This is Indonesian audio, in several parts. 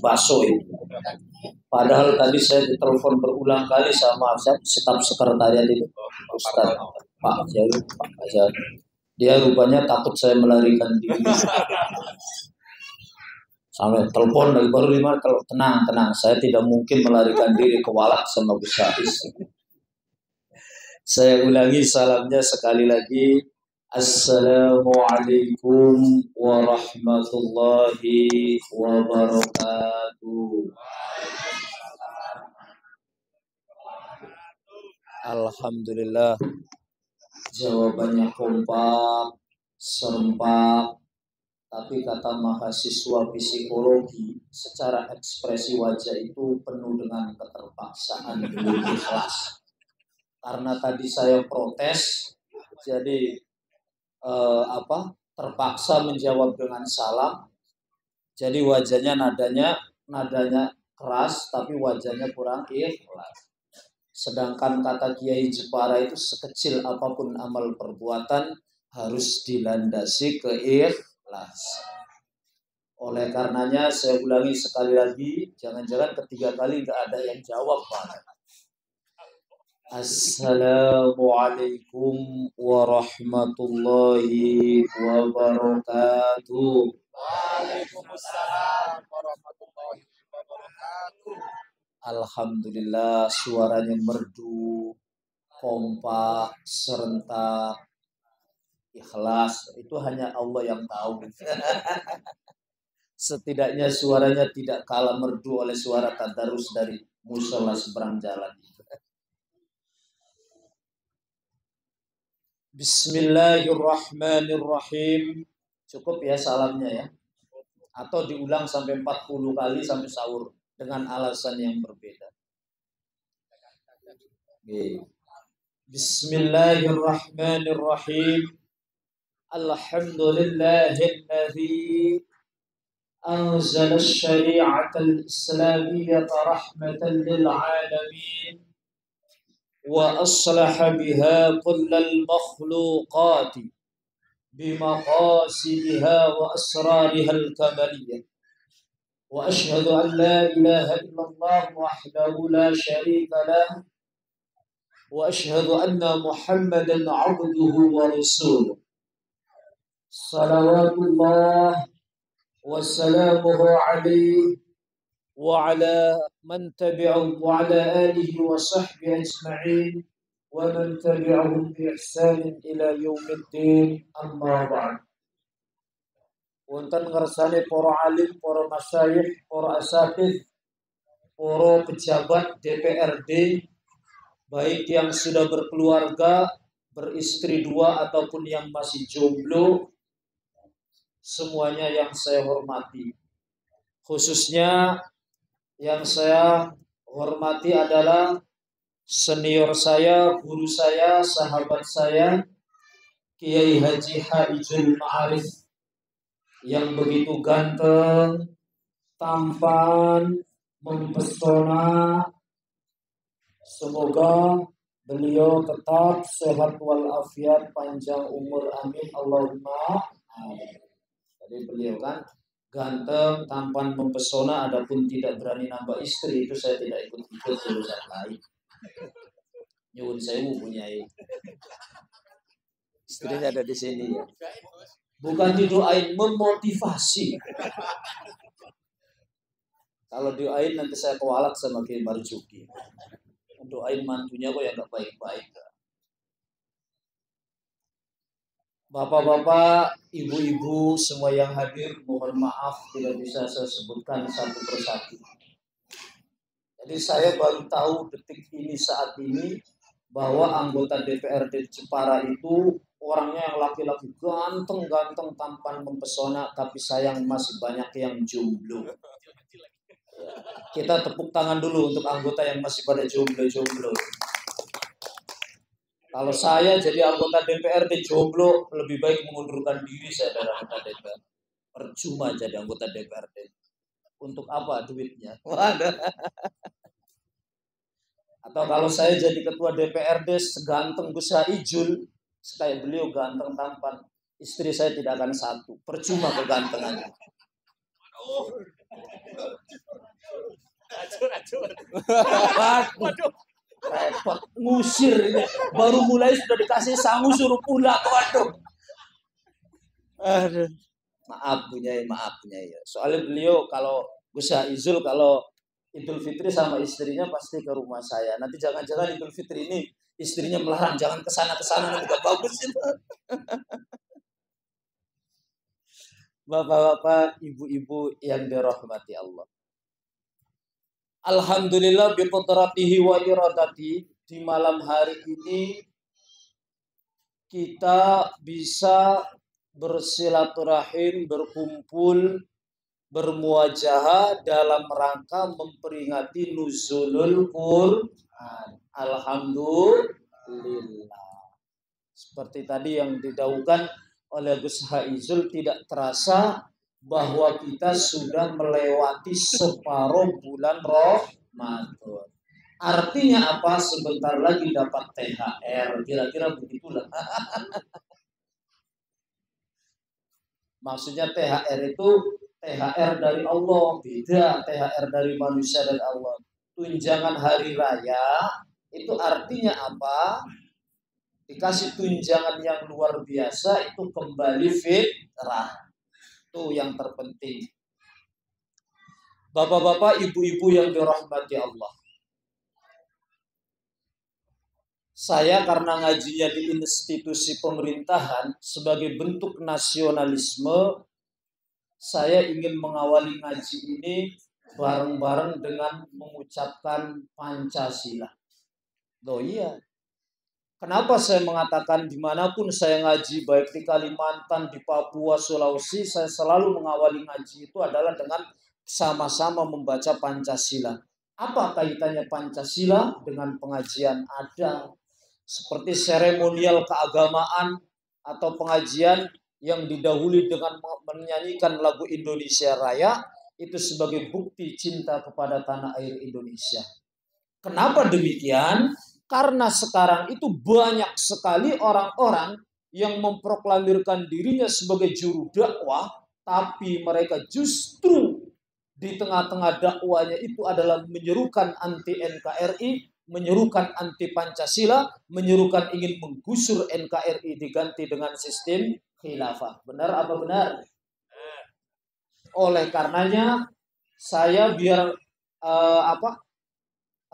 bakso itu. Padahal tadi saya ditelepon berulang kali sama staf sekretariat itu, Ustaz Pak Jalu, Pak Jalu. Dia rupanya takut saya melarikan diri. Sampai telepon lagi baru 5 kalau tenang, saya tidak mungkin melarikan diri ke Walak sama Gus Hafiz. Saya ulangi salamnya sekali lagi. Assalamualaikum warahmatullahi wabarakatuh. Alhamdulillah, jawabannya kompak, serempak. Tapi kata mahasiswa psikologi, secara ekspresi wajah itu penuh dengan keterpaksaan belum ikhlas. Karena tadi saya protes, jadi terpaksa menjawab dengan salam. Jadi wajahnya nadanya keras, tapi wajahnya kurang ikhlas. Sedangkan kata Kiai Jepara itu sekecil apapun amal perbuatan harus dilandasi keikhlas. Oleh karenanya saya ulangi sekali lagi, jangan-jangan ketiga kali nggak ada yang jawab, Pak. Assalamualaikum warahmatullahi wabarakatuh. Waalaikumsalam warahmatullahi wabarakatuh. Alhamdulillah, suaranya merdu, kompak, serentak, ikhlas. Itu hanya Allah yang tahu. Setidaknya suaranya tidak kalah merdu oleh suara tadarus dari musola seberang jalan. Bismillahirrahmanirrahim. Cukup ya salamnya ya. Atau diulang sampai 40 kali sampai sahur dengan alasan yang berbeda. Bismillahirrahmanirrahim. Alhamdulillahilladzi anzala asy-syari'atal islamiyyata rahmatan lil 'alamin wa aslaha biha kullal makhluqati bimaqasidiha wa asrariha al-kamaliyah. وأشهد أن لا إله إلا الله وحده لا شريك له وأشهد أن محمدا عبده ورسوله صلوات الله وسلامه عليه وعلى من تبعهم وعلى آله وصحبه أجمعين ومن تبعهم بإحسان إلى يوم الدين أما بعد. Wonten ngersane para alim, para masyayikh, para asatidz, para pejabat DPRD, baik yang sudah berkeluarga, beristri 2 ataupun yang masih jomblo, semuanya yang saya hormati. Khususnya yang saya hormati adalah senior saya, guru saya, sahabat saya, Kiai Haji Harijul Ma'arif, yang begitu ganteng, tampan, mempesona. Semoga beliau tetap sehat walafiat, panjang umur, amin Allahumma amin. Jadi beliau kan ganteng, tampan, mempesona, adapun tidak berani nambah istri, itu saya tidak ikut-ikut urusan lain. Nyuwun sewu punyai. Istrinya ada di sini ya. Bukan didoain, memotivasi. Kalau doain nanti saya kewalak sama Kiai Marzuki. Doain mantunya kok yang gak baik-baik. Bapak-bapak, ibu-ibu, semua yang hadir, mohon maaf tidak bisa saya sebutkan satu persatu. Jadi saya baru tahu detik ini saat ini bahwa anggota DPRD Jepara itu orangnya yang laki-laki ganteng, tampan, mempesona, tapi sayang masih banyak yang jomblo. Kita tepuk tangan dulu untuk anggota yang masih pada jomblo. Kalau saya jadi anggota DPRD jomblo, lebih baik mengundurkan diri saya dari anggota DPR. Percuma jadi anggota DPRD. Untuk apa duitnya? Atau kalau saya jadi ketua DPRD seganteng Gus Harijul, kayak beliau ganteng tampan, istri saya tidak akan satu, percuma kegantengannya. Waduh, repot, ngusir ini. Baru mulai sudah dikasih sangu suruh pulang. Waduh. Aduh. Maaf Bunyai. Soalnya beliau kalau Gus Izul kalau Idul Fitri sama istrinya pasti ke rumah saya. Nanti jangan-jangan Idul Fitri ini istrinya melarang jangan kesana nanti gak bagus itu. Bapak-bapak, ibu-ibu yang dirahmati Allah. Alhamdulillah bi qudratihi wa iradati, di malam hari ini kita bisa bersilaturahim, berkumpul, bermuajahah dalam rangka memperingati nuzulul Quran. Alhamdulillah. Seperti tadi yang didahulukan oleh Gus Haizul, tidak terasa bahwa kita sudah melewati separuh bulan Ramadan. Artinya apa? Sebentar lagi dapat THR. Kira-kira begitulah. Maksudnya THR itu THR dari Allah, beda THR dari manusia dan Allah. Tunjangan hari raya itu artinya apa? Dikasih tunjangan yang luar biasa, itu kembali fitrah. Itu yang terpenting. Bapak-bapak, ibu-ibu yang dirahmati Allah. Saya karena ngajinya di institusi pemerintahan sebagai bentuk nasionalisme, saya ingin mengawali ngaji ini bareng-bareng dengan mengucapkan Pancasila. Loh iya. Kenapa saya mengatakan dimanapun saya ngaji, baik di Kalimantan, di Papua, Sulawesi, saya selalu mengawali ngaji itu adalah dengan sama-sama membaca Pancasila. Apa kaitannya Pancasila dengan pengajian? Ada. Seperti seremonial keagamaan atau pengajian yang didahului dengan menyanyikan lagu Indonesia Raya, itu sebagai bukti cinta kepada tanah air Indonesia. Kenapa demikian? Karena sekarang itu banyak sekali orang-orang yang memproklamirkan dirinya sebagai juru dakwah, tapi mereka justru di tengah-tengah dakwanya itu adalah menyerukan anti NKRI, menyerukan anti Pancasila, menyerukan ingin menggusur NKRI diganti dengan sistem khilafah. Benar apa benar? Oleh karenanya saya biar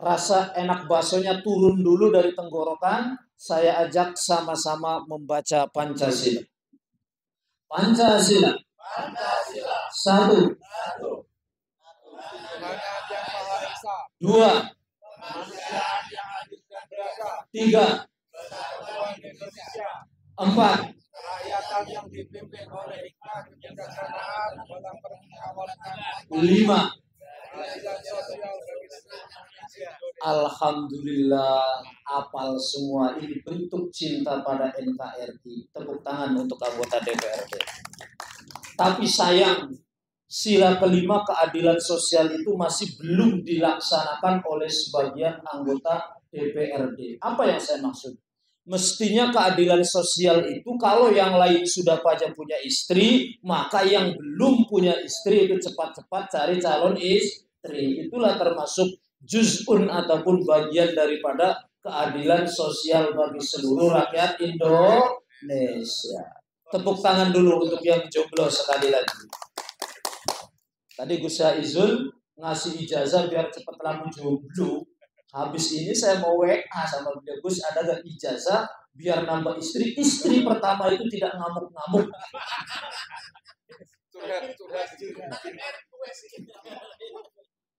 rasa enak baksonya turun dulu dari tenggorokan, saya ajak sama-sama membaca Pancasila. Pancasila. Satu. Dua. Tiga. Empat. Lima. Alhamdulillah, apal semua. Ini bentuk cinta pada NKRI. Tepuk tangan untuk anggota DPRD. Tapi sayang, sila kelima keadilan sosial itu masih belum dilaksanakan oleh sebagian anggota DPRD. Apa yang saya maksud? Mestinya keadilan sosial itu kalau yang lain sudah pada punya istri, maka yang belum punya istri itu cepat-cepat cari calon istri. Itulah termasuk juz'un ataupun bagian daripada keadilan sosial bagi seluruh rakyat Indonesia. Tepuk tangan dulu untuk yang jomblo sekali lagi. Tadi Gus Izul ngasih ijazah biar cepat laku jomblo. Habis ini saya mau WA sama beliau, Gus, ada gak ijazah biar nambah istri? Istri pertama itu tidak ngamuk-ngamuk.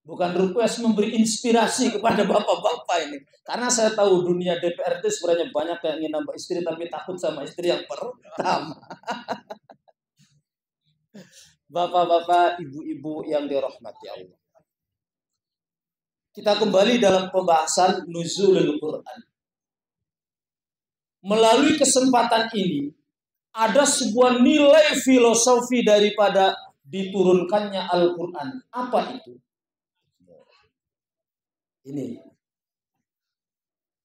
Bukan request, memberi inspirasi kepada bapak-bapak ini. Karena saya tahu dunia DPRD sebenarnya banyak yang ingin nambah istri tapi takut sama istri yang pertama. Bapak-bapak, ibu-ibu yang dirahmati Allah. Kita kembali dalam pembahasan nuzulul Quran. Melalui kesempatan ini, ada sebuah nilai filosofi daripada diturunkannya Al-Quran. Apa itu? Ini.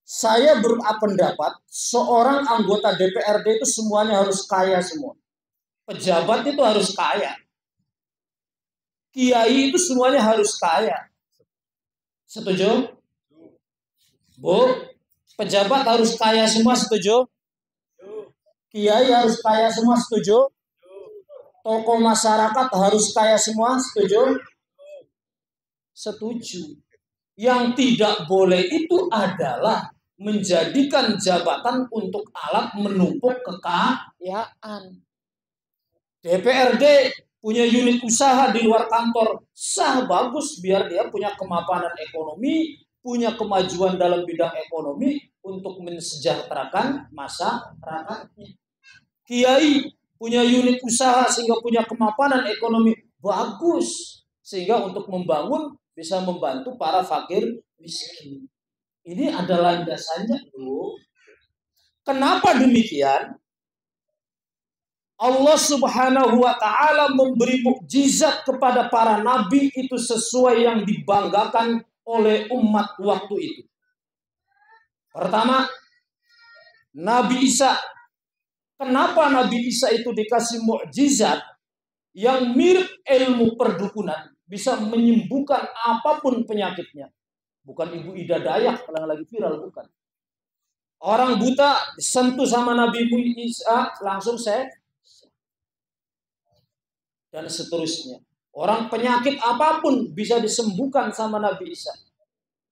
Saya berpendapat seorang anggota DPRD itu semuanya harus kaya semua. Pejabat itu harus kaya. Kiai itu semuanya harus kaya. Setuju? Bu, pejabat harus kaya semua, setuju? Kiai harus kaya semua, setuju? Tokoh masyarakat harus kaya semua, setuju? Setuju. Yang tidak boleh itu adalah menjadikan jabatan untuk alat menumpuk kekayaan. DPRD punya unit usaha di luar kantor, sah, bagus, biar dia punya kemapanan ekonomi, punya kemajuan dalam bidang ekonomi untuk mensejahterakan masyarakatnya. Kiai punya unit usaha sehingga punya kemapanan ekonomi, bagus, sehingga untuk membangun bisa membantu para fakir miskin. Ini adalah landasannya, Bu. Kenapa demikian? Allah Subhanahu wa ta'ala memberi mukjizat kepada para nabi itu sesuai yang dibanggakan oleh umat waktu itu. Pertama, Nabi Isa. Kenapa Nabi Isa itu dikasih mukjizat yang mirip ilmu perdukunan, bisa menyembuhkan apapun penyakitnya? Bukan Ibu Ida Dayak yang lagi viral, bukan. Orang buta disentuh sama Nabi Isa langsung dan seterusnya. Orang penyakit apapun bisa disembuhkan sama Nabi Isa.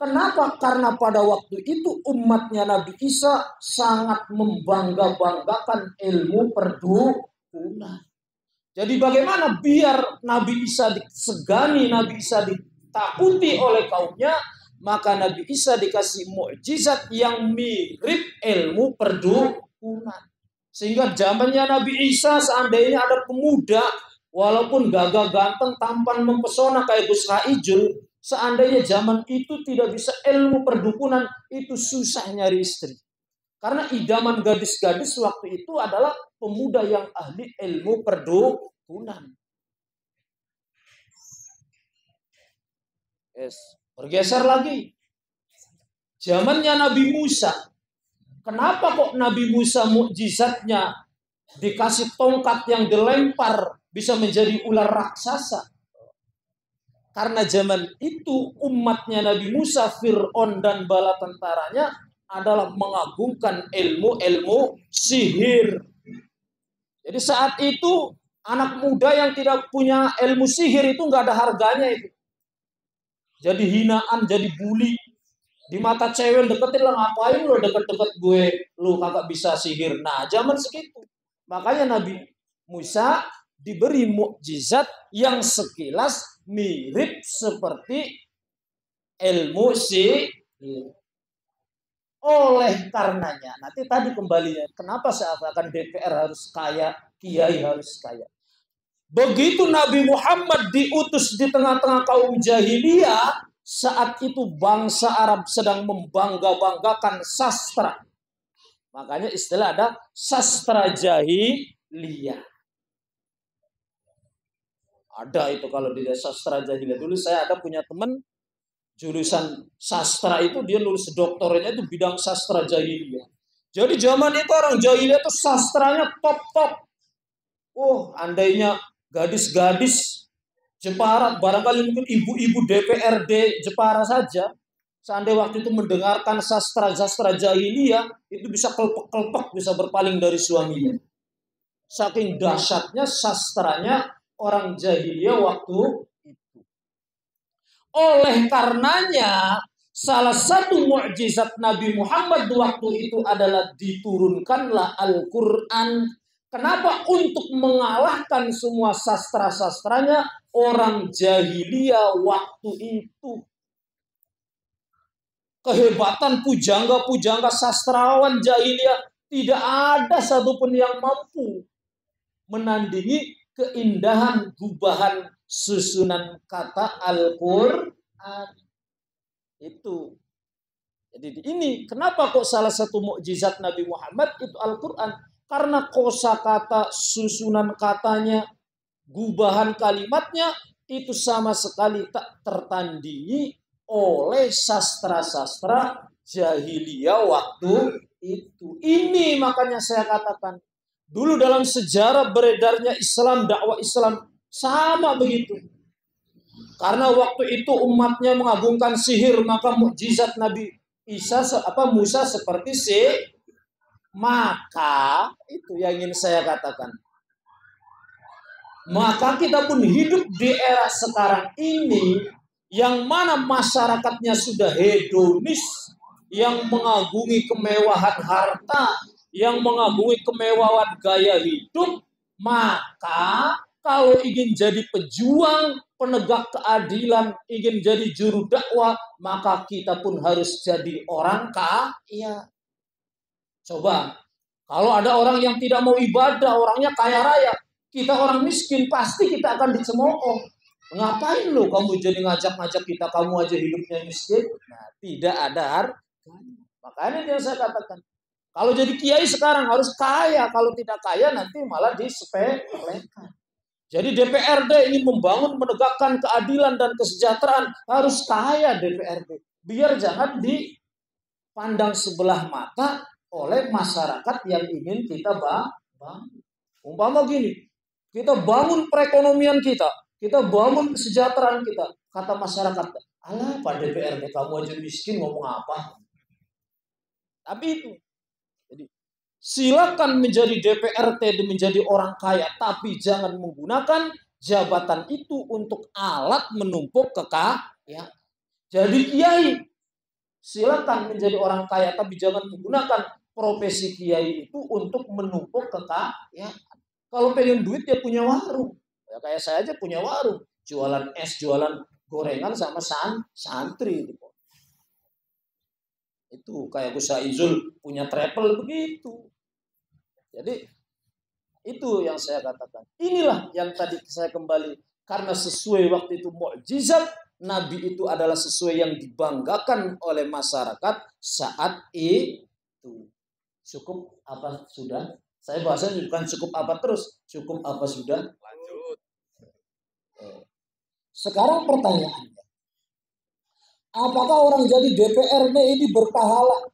Kenapa? Karena pada waktu itu umatnya Nabi Isa sangat membangga-banggakan ilmu perdukunan. Jadi bagaimana biar Nabi Isa disegani, Nabi Isa ditakuti oleh kaumnya, maka Nabi Isa dikasih mukjizat yang mirip ilmu perdukunan. Sehingga zamannya Nabi Isa seandainya ada pemuda, walaupun gagah ganteng, tampan mempesona kayak Gus Haijul, seandainya zaman itu tidak bisa ilmu perdukunan, itu susah nyari istri. Karena idaman gadis-gadis waktu itu adalah pemuda yang ahli ilmu perdukunan. Bergeser lagi. Zamannya Nabi Musa. Kenapa kok Nabi Musa mukjizatnya dikasih tongkat yang dilempar bisa menjadi ular raksasa? Karena zaman itu umatnya Nabi Musa, Fir'aun dan bala tentaranya adalah mengagungkan ilmu sihir. Jadi saat itu anak muda yang tidak punya ilmu sihir itu nggak ada harganya itu. Jadi hinaan, jadi bully. Di mata cewek deketin lah, ngapain lo deket-deket gue, lo kagak bisa sihir. Nah zaman segitu. Makanya Nabi Musa diberi mukjizat yang sekilas mirip seperti ilmu sihir. Oleh karenanya, nanti tadi kembalinya, kenapa seakan DPR harus kaya, kiai harus kaya. Begitu Nabi Muhammad diutus di tengah-tengah kaum jahiliyah, saat itu bangsa Arab sedang membangga-banggakan sastra. Makanya istilah ada sastra jahiliyah. Ada itu kalau di sastra jahiliyah. Dulu saya ada punya teman jurusan sastra itu, dia nulis doktornya itu bidang sastra jahiliyah. Jadi zaman itu orang jahiliyah itu sastranya top-top. Oh, andainya gadis-gadis Jepara, barangkali mungkin ibu-ibu DPRD Jepara saja, seandainya waktu itu mendengarkan sastra jahiliyah, itu bisa kelpek-kelpek, bisa berpaling dari suaminya. Saking dahsyatnya sastranya orang jahiliyah waktu itu. Oleh karenanya, salah satu mukjizat Nabi Muhammad waktu itu adalah diturunkanlah Al-Quran. Kenapa? Untuk mengalahkan semua sastra-sastranya orang jahiliyah waktu itu. Kehebatan pujangga-pujangga sastrawan jahiliyah tidak ada satupun yang mampu menandingi keindahan gubahan susunan kata Al-Quran itu. Jadi ini kenapa kok salah satu mukjizat Nabi Muhammad itu Al-Quran? Karena kosakata susunan katanya, gubahan kalimatnya itu sama sekali tak tertandingi oleh sastra-sastra jahiliyah waktu itu. Ini makanya saya katakan dulu dalam sejarah beredarnya Islam, dakwah Islam sama begitu. Karena waktu itu umatnya mengagungkan sihir, maka mukjizat Nabi Musa seperti maka itu yang ingin saya katakan. Maka kita pun hidup di era sekarang ini yang mana masyarakatnya sudah hedonis, yang mengagungi kemewahan harta, yang mengagungi kemewahan gaya hidup. Maka kalau ingin jadi pejuang, penegak keadilan, ingin jadi juru dakwah, maka kita pun harus jadi orang kaya. Coba, kalau ada orang yang tidak mau ibadah, orangnya kaya raya, kita orang miskin, pasti kita akan dicemooh. Ngapain lo kamu jadi ngajak-ngajak kita, kamu aja hidupnya miskin? Nah, tidak ada harganya. Makanya yang saya katakan, kalau jadi kiai sekarang harus kaya, kalau tidak kaya nanti malah disepelekan. Jadi DPRD ingin membangun, menegakkan keadilan dan kesejahteraan, harus kaya DPRD. Biar jangan dipandang sebelah mata oleh masyarakat yang ingin kita bangun. Umpama gini, kita bangun perekonomian kita bangun kesejahteraan kita. Kata masyarakat, alah Pak DPRD kamu aja miskin ngomong apa? Tapi itu. Jadi silakan menjadi DPRD, menjadi orang kaya, tapi jangan menggunakan jabatan itu untuk alat menumpuk kekayaan. Jadi kiai, silakan menjadi orang kaya, tapi jangan menggunakan profesi kiai itu untuk menumpuk kekayaan. Kalau pengen duit ya punya warung. Ya kayak saya aja punya warung, jualan es, jualan gorengan sama santri gitu. Itu kayak Gus Saizul punya travel begitu. Jadi itu yang saya katakan. Inilah yang tadi saya kembali, karena sesuai waktu itu mukjizat Nabi itu adalah sesuai yang dibanggakan oleh masyarakat saat itu. Cukup apa sudah? Saya bahasanya bukan cukup apa terus, cukup apa sudah? Lanjut. Sekarang pertanyaannya, apakah orang jadi DPRD ini berpahala?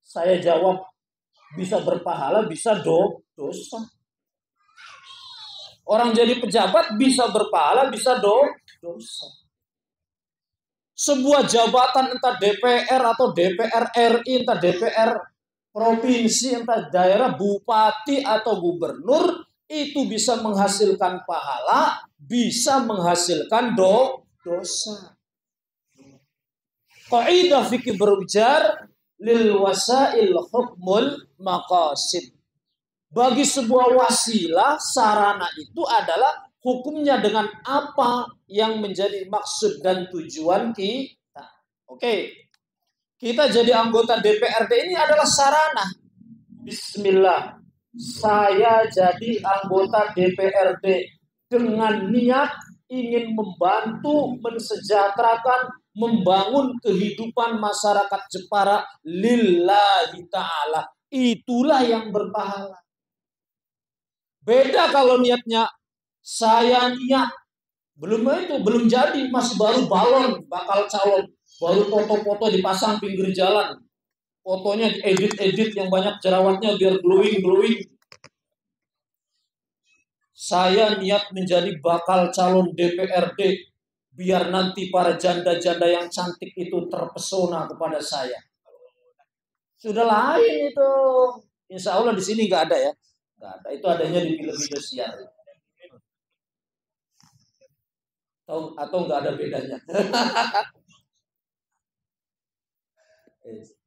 Saya jawab, bisa berpahala, bisa dosa. Orang jadi pejabat bisa berpahala, bisa dosa. Sebuah jabatan entah DPR atau DPR RI, entah DPR provinsi, entah daerah, bupati atau gubernur, itu bisa menghasilkan pahala, bisa menghasilkan dosa. Kaidah fikih berujar, lil wasail hukmul maqasid. Bagi sebuah wasilah, sarana itu adalah hukumnya dengan apa yang menjadi maksud dan tujuan kita. Oke. Kita jadi anggota DPRD ini adalah sarana. Bismillah. Saya jadi anggota DPRD dengan niat ingin membantu, mensejahterakan, membangun kehidupan masyarakat Jepara lillahi ta'ala. Itulah yang berpahala. Beda kalau niatnya saya niat belum jadi, masih baru balon, bakal calon, baru foto-foto dipasang pinggir jalan, fotonya diedit yang banyak jerawatnya biar glowing. Saya niat menjadi bakal calon DPRD biar nanti para janda-janda yang cantik itu terpesona kepada saya. Sudah lain itu. Insya Allah di sini nggak ada ya. Nggak ada. Itu adanya di film-film siar. Atau nggak ada bedanya.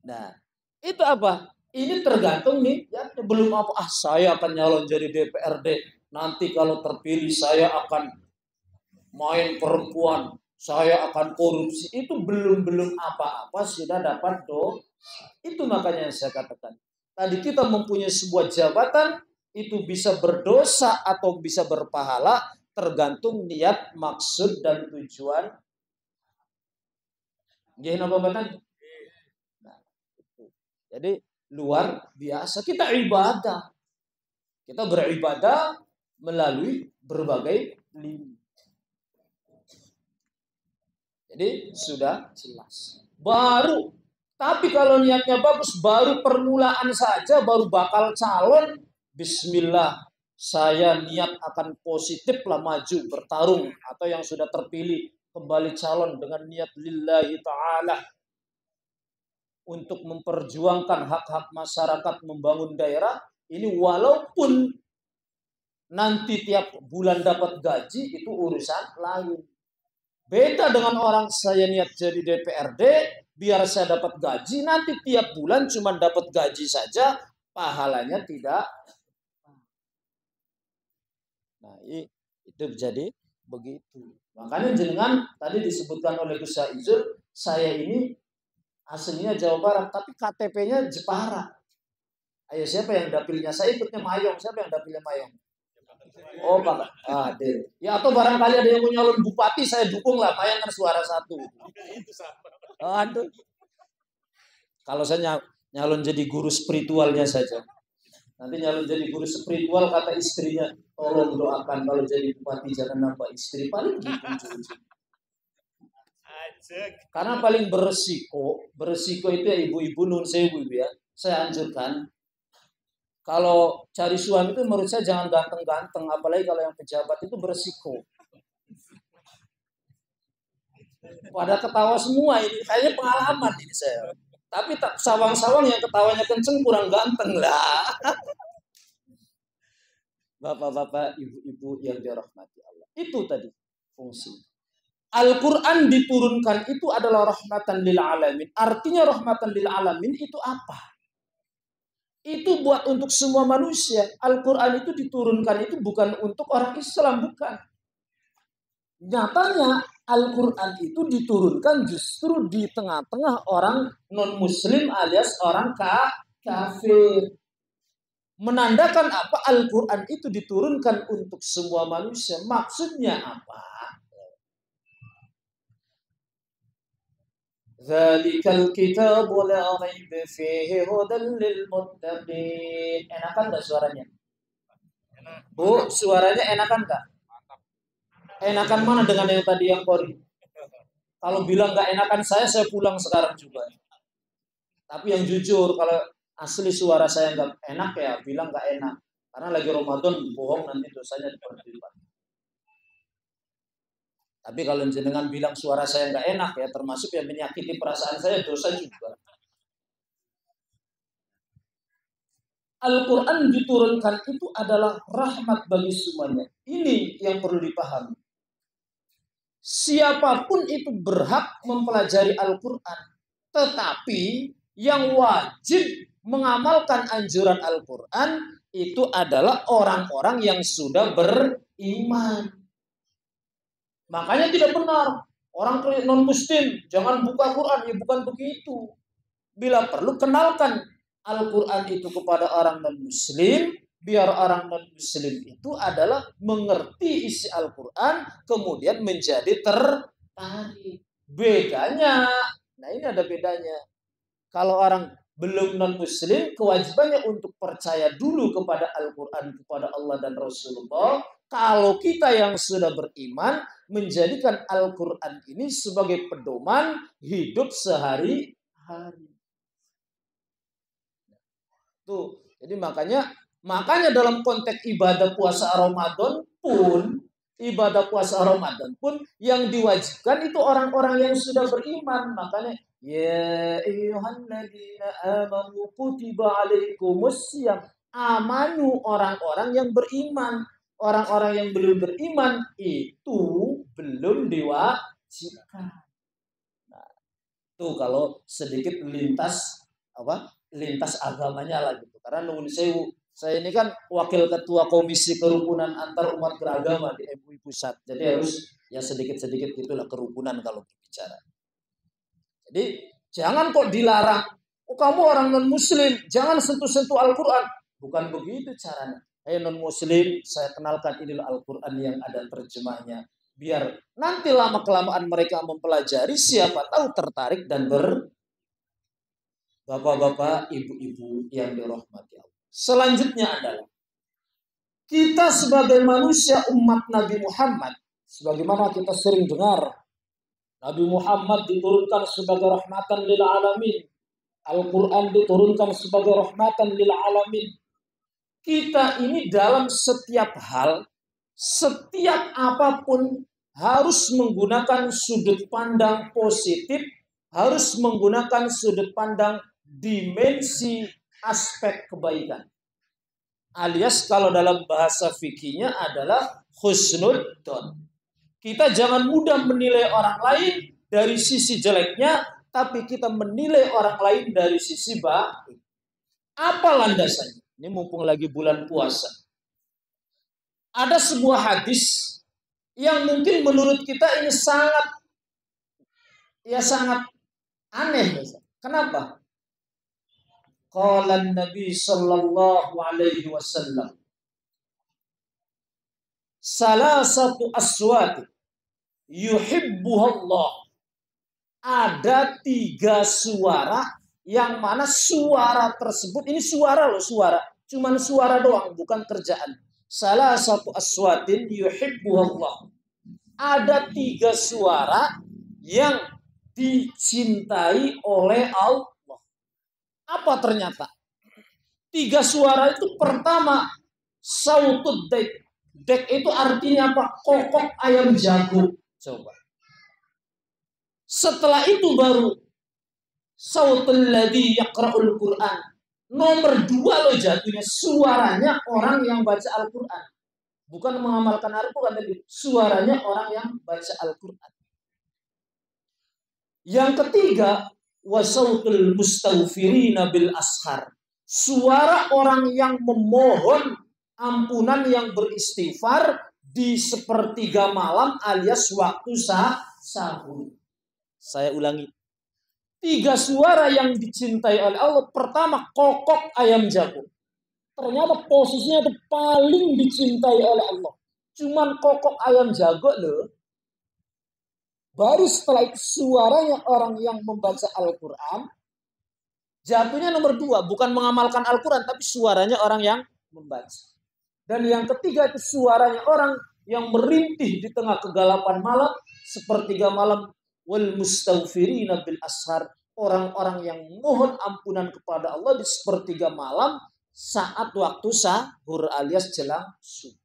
Nah, itu apa? Ini tergantung nih. Ya, belum apa. Saya akan nyalon jadi DPRD. Nanti kalau terpilih saya akan main perempuan. Saya akan korupsi. Itu belum apa-apa sudah dapat Itu makanya yang saya katakan. Tadi kita mempunyai sebuah jabatan, itu bisa berdosa atau bisa berpahala, tergantung niat, maksud, dan tujuan. Nah, itu. Jadi luar biasa. Kita ibadah. Kita beribadah melalui berbagai lini. Jadi sudah jelas. Tapi kalau niatnya bagus, baru permulaan saja, baru bakal calon, bismillah, saya niat akan positiflah maju bertarung, atau yang sudah terpilih kembali calon dengan niat lillahi ta'ala untuk memperjuangkan hak-hak masyarakat, membangun daerah, ini walaupun nanti tiap bulan dapat gaji, itu urusan lain. Beda dengan orang saya niat jadi DPRD, biar saya dapat gaji, nanti tiap bulan cuma dapat gaji saja, pahalanya tidak. Nah, itu jadi begitu. Makanya jenengan tadi disebutkan oleh Gus Saizul, saya ini aslinya Jawa Barat, tapi KTP-nya Jepara. Ayo, siapa yang dapilnya? Saya ikutnya Mayong. Siapa yang dapilnya Mayong? Oh, Pak. Ya, atau barangkali ada yang mau nyalon bupati, saya dukung lah. Mayang kan suara satu. Aduh. Kalau saya nyalon jadi guru spiritualnya saja. Nanti nyalon jadi guru spiritual, kata istrinya, tolong doakan kalau jadi bupati jangan nambah istri. Paling gitu. Karena paling beresiko itu ya ibu-ibu nun sewu ya. Saya anjurkan, kalau cari suami itu menurut saya jangan ganteng-ganteng, apalagi kalau yang pejabat itu beresiko. Pada ketawa semua ini, kayaknya pengalaman ini saya. Tapi tak sawang-sawang yang ketawanya kenceng kurang ganteng lah. Bapak-bapak, ibu-ibu yang dirahmati Allah. Itu tadi fungsi. Al-Quran diturunkan itu adalah rahmatan lil alamin. Artinya rahmatan lil alamin itu apa? Itu buat untuk semua manusia. Al-Quran itu diturunkan itu bukan untuk orang Islam, bukan. Nyatanya Al-Quran itu diturunkan justru di tengah-tengah orang non-muslim alias orang kafir. Menandakan apa? Al-Quran itu diturunkan untuk semua manusia. Maksudnya apa? Zalikal kitabu la raiba fihi hudan lil muttaqin. Enakan enggak suaranya? Bu, suaranya enakan enggak? Enakan mana dengan yang tadi yang kori? Kalau bilang enggak enakan saya pulang sekarang juga. Tapi yang jujur, kalau asli suara saya enggak enak ya bilang enggak enak. Karena lagi Ramadan, bohong nanti dosanya diperlipat. Tapi kalau jenengan bilang suara saya nggak enak ya, termasuk yang menyakiti perasaan saya, dosa juga. Al-Quran diturunkan itu adalah rahmat bagi semuanya. Ini yang perlu dipahami. Siapapun itu berhak mempelajari Al-Quran. Tetapi yang wajib mengamalkan anjuran Al-Quran itu adalah orang-orang yang sudah beriman. Makanya tidak benar orang non-muslim jangan buka Quran, ya bukan begitu. Bila perlu kenalkan Al-Quran itu kepada orang non-muslim, biar orang non-muslim itu adalah mengerti isi Al-Quran, kemudian menjadi tertarik. Bedanya, nah ini ada bedanya. Kalau orang belum non-muslim, kewajibannya untuk percaya dulu kepada Al-Quran, kepada Allah dan Rasulullah. Kalau kita yang sudah beriman, menjadikan Al-Quran ini sebagai pedoman hidup sehari-hari. Tuh, jadi makanya dalam konteks ibadah puasa Ramadan pun yang diwajibkan itu orang-orang yang sudah beriman. Makanya ya ayyuhalladzina amanu kutiba alaikumussyam. Amanu orang-orang yang beriman. Orang-orang yang belum beriman itu belum diwajibkan. Nah, tuh kalau sedikit lintas agamanya lah gitu. Karena nuwun sewu, saya ini kan wakil ketua komisi kerukunan antar umat beragama di MUI Pusat. Jadi harus ya sedikit-sedikit gitulah kerukunan kalau berbicara. Jadi jangan kok dilarang. Oh, kamu orang non muslim, jangan sentuh-sentuh Al-Quran. Bukan begitu caranya. Hai non-muslim, saya kenalkan inilah Al-Quran yang ada terjemahnya. Biar nanti lama-kelamaan mereka mempelajari, siapa tahu tertarik dan Bapak-bapak, ibu-ibu yang dirahmati Allah. Selanjutnya adalah kita sebagai manusia umat Nabi Muhammad, sebagaimana kita sering dengar, Nabi Muhammad diturunkan sebagai rahmatan lil alamin. Al-Quran diturunkan sebagai rahmatan lil alamin. kita ini dalam setiap hal, setiap apapun harus menggunakan sudut pandang positif, harus menggunakan sudut pandang dimensi aspek kebaikan. Alias kalau dalam bahasa fikihnya adalah husnudzon. Kita jangan mudah menilai orang lain dari sisi jeleknya, tapi kita menilai orang lain dari sisi baik. Apa landasannya? Ini mumpung lagi bulan puasa. Ada sebuah hadis yang mungkin menurut kita ini sangat aneh. Kenapa? Qala Nabi sallallahu alaihi wasallam, salasatu aswat yuhibbuhullah. Ada 3 suara yang mana suara tersebut, ini suara loh, suara. Cuman suara doang, bukan kerjaan. Salasatu aswatin yuhibbuhullah. Ada 3 suara yang dicintai oleh Allah. Apa ternyata? 3 suara itu pertama, sautud dek. Dek itu artinya apa? Kokok ayam jago. Coba. Setelah itu baru sautul ladzi yaqra'ul Qur'an. Nomor 2 loh jatuhnya, suaranya orang yang baca Al-Quran. Bukan mengamalkan Al-Quran, tapi suaranya orang yang baca Al-Quran. Yang ketiga, wasautul mustaghfirina bil ashar. Suara orang yang memohon ampunan, yang beristighfar di sepertiga malam alias waktu sahur. Saya ulangi. 3 suara yang dicintai oleh Allah. Pertama, kokok ayam jago. Ternyata posisinya itu paling dicintai oleh Allah. Cuman kokok ayam jago loh. Baru setelah itu suaranya orang yang membaca Al-Quran. Jatuhnya nomor 2. Bukan mengamalkan Al-Quran, tapi suaranya orang yang membaca. Dan yang ketiga itu suaranya orang yang merintih di tengah kegelapan malam. Sepertiga malam. Wal mustaghfirina bil ashar. Orang-orang yang mohon ampunan kepada Allah di sepertiga malam saat waktu sahur alias jelang subuh.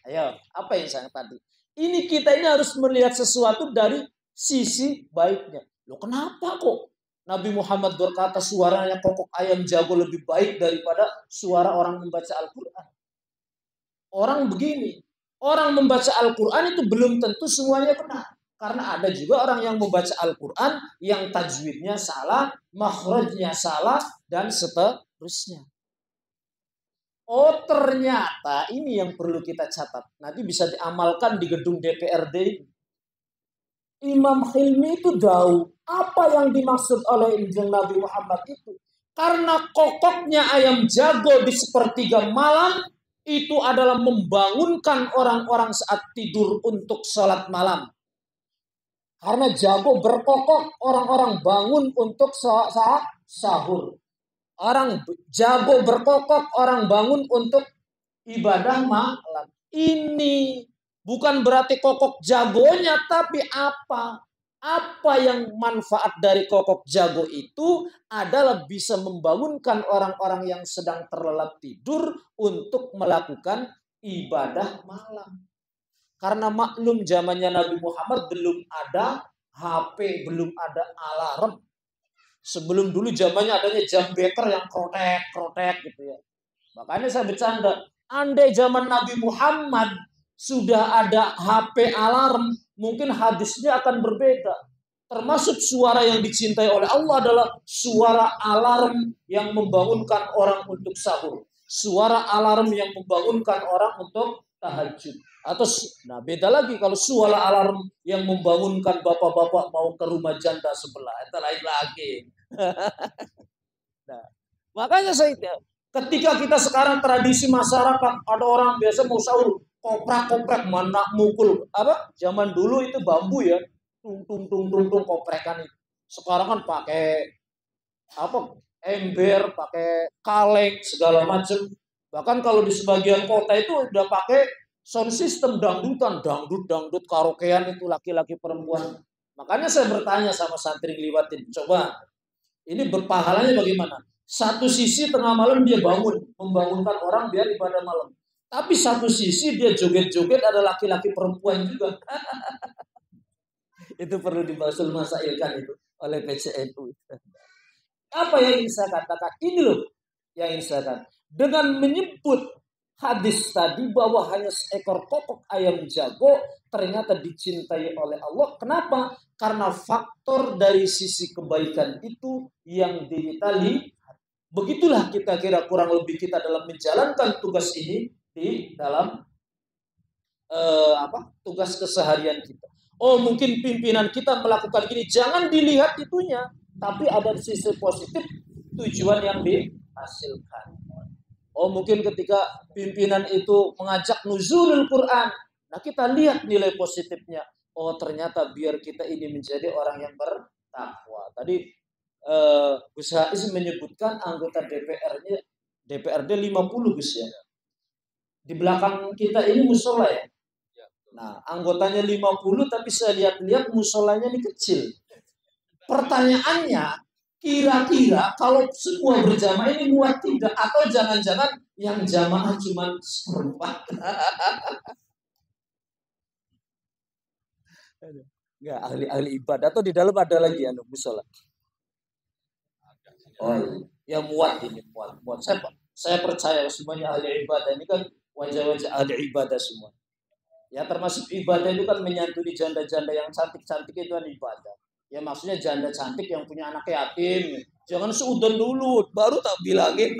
Ayo, apa yang saya tadi? Ini kita ini harus melihat sesuatu dari sisi baiknya. Loh, kenapa kok Nabi Muhammad berkata suaranya kokok ayam jago lebih baik daripada suara orang membaca Al-Quran? Orang begini, orang membaca Al-Quran itu belum tentu semuanya benar. Karena ada juga orang yang membaca Al-Quran yang tajwidnya salah, makhrajnya salah, dan seterusnya. Oh, ternyata ini yang perlu kita catat. Nanti bisa diamalkan di gedung DPRD. Imam Hilmi itu tahu apa yang dimaksud oleh Injil Nabi Muhammad itu. Karena kokoknya ayam jago di sepertiga malam itu adalah membangunkan orang-orang saat tidur untuk sholat malam. Karena jago berkokok, orang-orang bangun untuk sahur. Orang jago berkokok, orang bangun untuk ibadah malam. Ini bukan berarti kokok jagonya, tapi apa? Apa yang manfaat dari kokok jago itu adalah bisa membangunkan orang-orang yang sedang terlelap tidur untuk melakukan ibadah malam. Karena maklum zamannya Nabi Muhammad belum ada HP, belum ada alarm. Sebelum dulu zamannya adanya jam beker yang krotek gitu ya. Makanya saya bercanda, andai zaman Nabi Muhammad sudah ada HP alarm, mungkin hadisnya akan berbeda. Termasuk suara yang dicintai oleh Allah adalah suara alarm yang membangunkan orang untuk sahur. Suara alarm yang membangunkan orang untuk tahajud. Atau nah beda lagi kalau suara alarm yang membangunkan bapak-bapak mau ke rumah janda sebelah, itu lain lagi. Nah, makanya ketika kita sekarang tradisi masyarakat ada orang biasa mau sahur koprak mana mukul apa? Zaman dulu itu bambu ya, tung koprekan itu. Sekarang kan pakai apa? Ember, pakai kaleng segala macam. Bahkan kalau di sebagian kota itu udah pakai sound system dangdutan, dangdut karaokean itu laki-laki perempuan. Makanya saya bertanya sama santri Liwatin, coba ini berpahalanya bagaimana? Satu sisi tengah malam dia bangun, membangunkan orang biar ibadah malam. Tapi satu sisi dia joget-joget ada laki-laki perempuan juga. Itu perlu dibasul masailkan itu oleh PCNU. Apa yang ingin saya katakan? Ini loh yang ingin saya katakan. Dengan menyebut hadis tadi bahwa hanya seekor kokok ayam jago ternyata dicintai oleh Allah. Kenapa? Karena faktor dari sisi kebaikan itu yang ditali. Begitulah kita kira kurang lebih kita dalam menjalankan tugas ini di dalam tugas keseharian kita. Oh, mungkin pimpinan kita melakukan gini, jangan dilihat itunya, tapi ada sisi positif tujuan yang dihasilkan. Oh, mungkin ketika pimpinan itu mengajak nuzulul Quran, nah kita lihat nilai positifnya. Oh, ternyata biar kita ini menjadi orang yang bertakwa. Tadi Gus Haiz menyebutkan anggota DPRD 50 Gus ya. Di belakang kita ini musola ya. Nah, anggotanya 50 tapi saya lihat-lihat musolanya ini kecil. Pertanyaannya, kira-kira kalau semua berjamaah ini muat tidak? Atau jangan-jangan yang jamaah cuma seperempat? Enggak, ahli ibadah. Atau di dalam ada lagi musola? Oh, yang muat ini, muat. Saya percaya semuanya ahli ibadah. Ini kan wajah-wajah ahli ibadah semua. Ya, termasuk ibadah itu kan menyantuni janda-janda yang cantik-cantik itu kan ibadah. Ya maksudnya janda cantik yang punya anak yatim. Jangan seudon dulu, baru tak bilangin.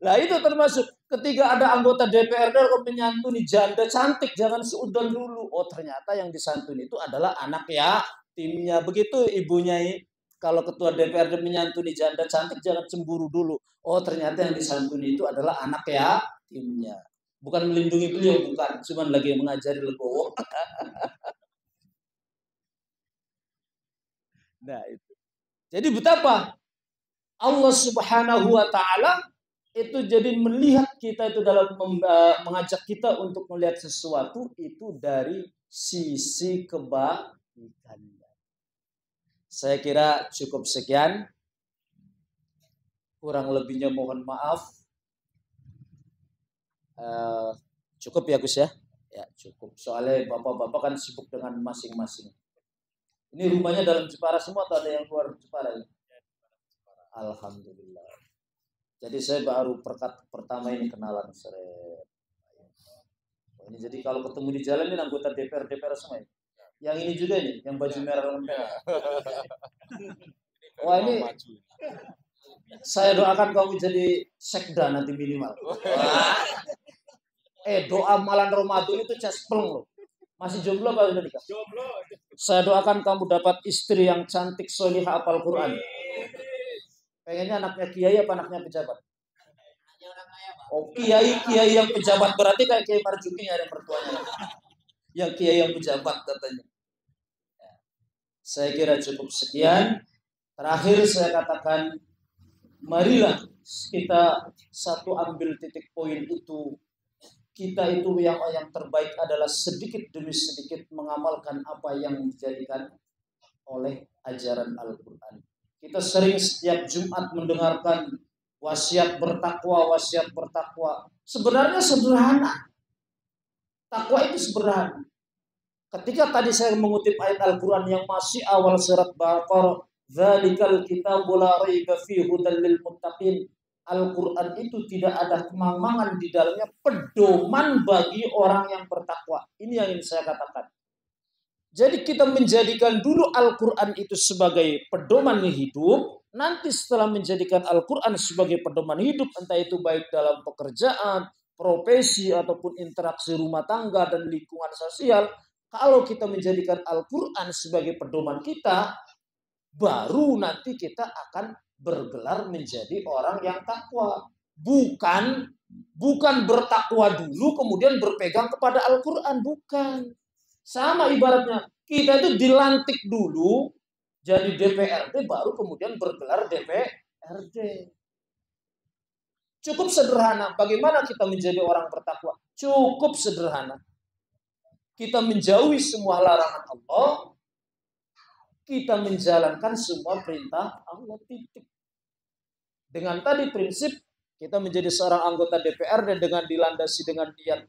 Nah itu termasuk ketika ada anggota DPRD kok menyantuni janda cantik, jangan seudon dulu. Oh ternyata yang disantuni itu adalah anak yatimnya. Begitu ibunya kalau ketua DPRD menyantuni janda cantik jangan cemburu dulu. Oh ternyata yang disantuni itu adalah anak yatimnya. Bukan melindungi beliau, bukan. Cuma lagi mengajari legowo. Nah itu. Jadi betapa Allah Subhanahu wa Ta'ala itu jadi melihat kita itu dalam mengajak kita untuk melihat sesuatu itu dari sisi kebaikannya. Saya kira cukup sekian. Kurang lebihnya mohon maaf. Cukup ya Gus ya? Ya cukup. Soalnya bapak-bapak kan sibuk dengan masing-masing. Ini rumahnya dalam Jepara semua atau ada yang keluar Jepara? Alhamdulillah. Jadi saya baru pertama ini kenalan sore. Ini jadi kalau ketemu di jalan ini anggota DPR semua. Yang ini juga nih, yang baju merah merah. Wah ini saya doakan kamu jadi sekda nanti minimal. Doa malam Ramadan itu cespeng loh. Masih jomblo apa udah nikah? Jomblo. Saya doakan kamu dapat istri yang cantik, solihah, hafal Quran. Pengennya anaknya kiai apa anaknya pejabat? Oh kiai yang pejabat berarti kayak Kiai Marzuki ada mertuanya. Yang kiai yang pejabat katanya. Saya kira cukup sekian. Terakhir saya katakan, marilah kita satu ambil titik poin itu. Kita itu yang terbaik adalah sedikit demi sedikit mengamalkan apa yang dijadikan oleh ajaran Al-Quran. Kita sering setiap Jumat mendengarkan wasiat bertakwa. Sebenarnya sederhana. Takwa itu sederhana. Ketika tadi saya mengutip ayat Al-Quran yang masih awal surat Baqarah, "Dzalikal kitabu la raiba fihi hudal lil muttaqin." Al-Quran itu tidak ada kemang-mangan di dalamnya, pedoman bagi orang yang bertakwa. Ini yang ingin saya katakan. Jadi kita menjadikan dulu Al-Quran itu sebagai pedoman hidup. Nanti setelah menjadikan Al-Quran sebagai pedoman hidup, entah itu baik dalam pekerjaan, profesi, ataupun interaksi rumah tangga dan lingkungan sosial. Kalau kita menjadikan Al-Quran sebagai pedoman kita, baru nanti kita akan bergelar menjadi orang yang takwa. Bukan bertakwa dulu kemudian berpegang kepada Al-Quran. Bukan. Sama ibaratnya. Kita itu dilantik dulu jadi DPRD baru kemudian bergelar DPRD. Cukup sederhana. Bagaimana kita menjadi orang bertakwa? Cukup sederhana. Kita menjauhi semua larangan Allah. Kita menjalankan semua perintah Allah, titik. Dengan tadi prinsip kita menjadi seorang anggota DPRD dengan dilandasi dengan niat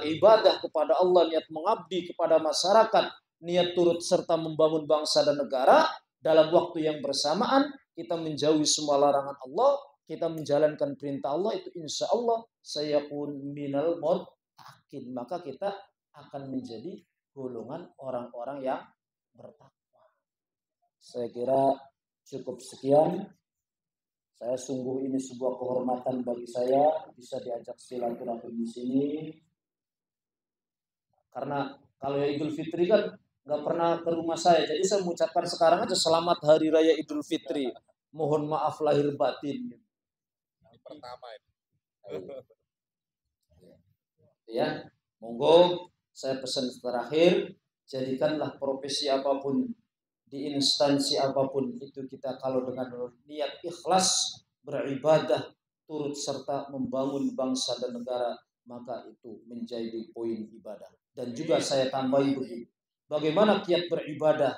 ibadah kepada Allah, niat mengabdi kepada masyarakat, niat turut serta membangun bangsa dan negara dalam waktu yang bersamaan, kita menjauhi semua larangan Allah, kita menjalankan perintah Allah, itu insya Allah sayakun minal muttaqin, maka kita akan menjadi golongan orang-orang yang bertakwa. Saya kira cukup sekian. Saya sungguh ini sebuah kehormatan bagi saya bisa diajak silaturahmi di sini. Karena kalau ya Idul Fitri kan nggak pernah ke rumah saya, jadi saya mengucapkan sekarang aja selamat Hari Raya Idul Fitri. Mohon maaf lahir batin. Yang pertama ini. Ya, monggo saya pesan terakhir, jadikanlah profesi apapun di instansi apapun itu kita kalau dengan niat ikhlas beribadah turut serta membangun bangsa dan negara, maka itu menjadi poin ibadah. Dan juga saya tambahi begini, bagaimana kiat beribadah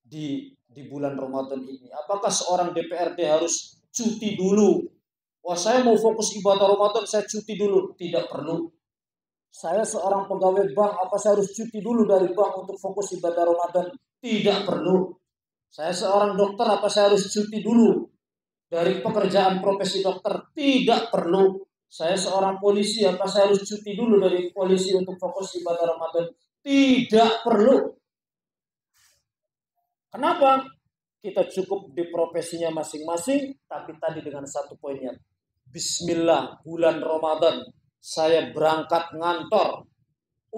di bulan Ramadan ini? Apakah seorang DPRD harus cuti dulu? Wah, saya mau fokus ibadah Ramadan, saya cuti dulu. Tidak perlu. Saya seorang pegawai bank, apa saya harus cuti dulu dari bank untuk fokus ibadah Ramadan? Tidak perlu. Saya seorang dokter, apa saya harus cuti dulu dari pekerjaan profesi dokter? Tidak perlu. Saya seorang polisi, apa saya harus cuti dulu dari polisi untuk fokus ibadah Ramadan? Tidak perlu. Kenapa? Kita cukup di profesinya masing-masing, tapi tadi dengan satu poinnya. Bismillah, bulan Ramadan, saya berangkat ngantor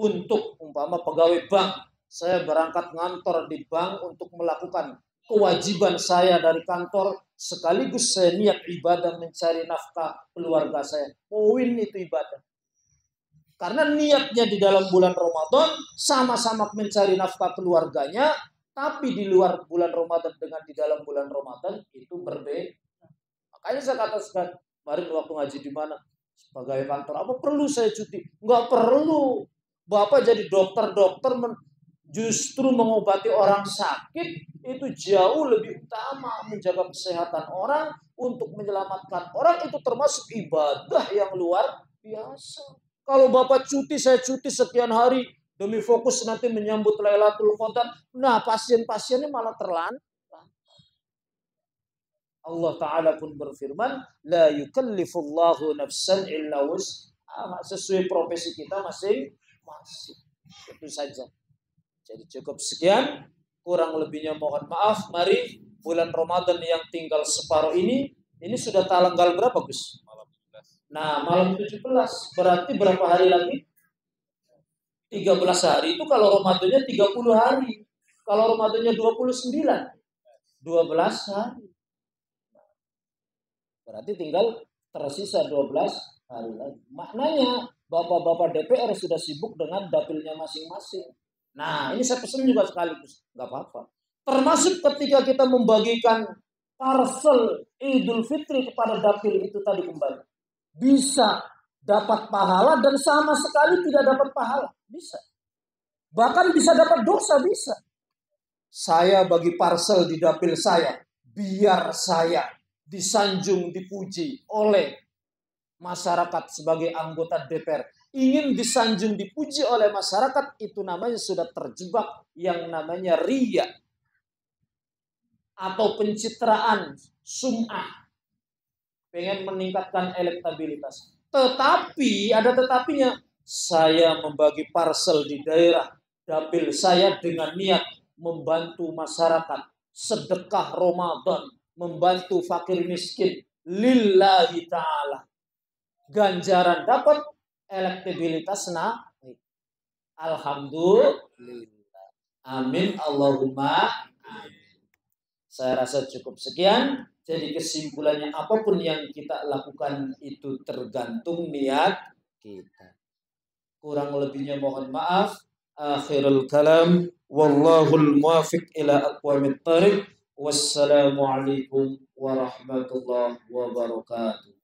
untuk umpama pegawai bank. Saya berangkat ngantor di bank untuk melakukan kewajiban saya dari kantor, sekaligus saya niat ibadah mencari nafkah keluarga saya. Poin itu ibadah. Karena niatnya di dalam bulan Ramadan sama-sama mencari nafkah keluarganya, tapi di luar bulan Ramadan dengan di dalam bulan Ramadan itu berbeda. Makanya saya katakan kemarin waktu ngaji di mana, sebagai kantor, apa perlu saya cuti? Enggak perlu. Bapak jadi dokter justru mengobati orang sakit itu jauh lebih utama. Menjaga kesehatan orang untuk menyelamatkan orang itu termasuk ibadah yang luar biasa. Kalau Bapak cuti, saya cuti sekian hari demi fokus nanti menyambut Lailatul Qadar. Nah, pasien-pasiennya malah terlantar. Allah Ta'ala pun berfirman, la yukallifullahu nafsan illa wus'aha. Sesuai profesi kita masing-masing. Itu saja. Jadi cukup sekian, kurang lebihnya mohon maaf. Mari bulan Ramadan yang tinggal separuh ini sudah tanggal berapa, Gus? Malam 17. Nah, malam 17. Berarti berapa hari lagi? 13 hari. Itu kalau Ramadannya 30 hari. Kalau Ramadannya 29, 12 hari. Berarti tinggal tersisa 12 hari lagi. Maknanya bapak-bapak DPR sudah sibuk dengan dapilnya masing-masing. Nah, ini saya pesan juga sekaligus, nggak apa-apa. Termasuk ketika kita membagikan parcel Idul Fitri kepada dapil itu tadi kembali. Bisa dapat pahala dan sama sekali tidak dapat pahala. Bisa. Bahkan bisa dapat dosa, bisa. Saya bagi parcel di dapil saya, biar saya disanjung, dipuji oleh masyarakat sebagai anggota DPR. Ingin disanjung, dipuji oleh masyarakat, itu namanya sudah terjebak yang namanya riya atau pencitraan, sum'ah. Pengen meningkatkan elektabilitas. Tetapi, ada tetapinya. Saya membagi parcel di daerah dapil saya dengan niat membantu masyarakat. Sedekah Ramadan. Membantu fakir miskin. Lillahi ta'ala. Ganjaran dapat, elektabilitas naik. Alhamdulillah. Amin. Allahumma amin. Saya rasa cukup sekian. Jadi kesimpulannya apapun yang kita lakukan itu tergantung niat kita. Kurang lebihnya mohon maaf. Akhirul kalam. Wallahul muwafiq ila aqwamit thariq. Wassalamualaikum warahmatullahi wabarakatuh.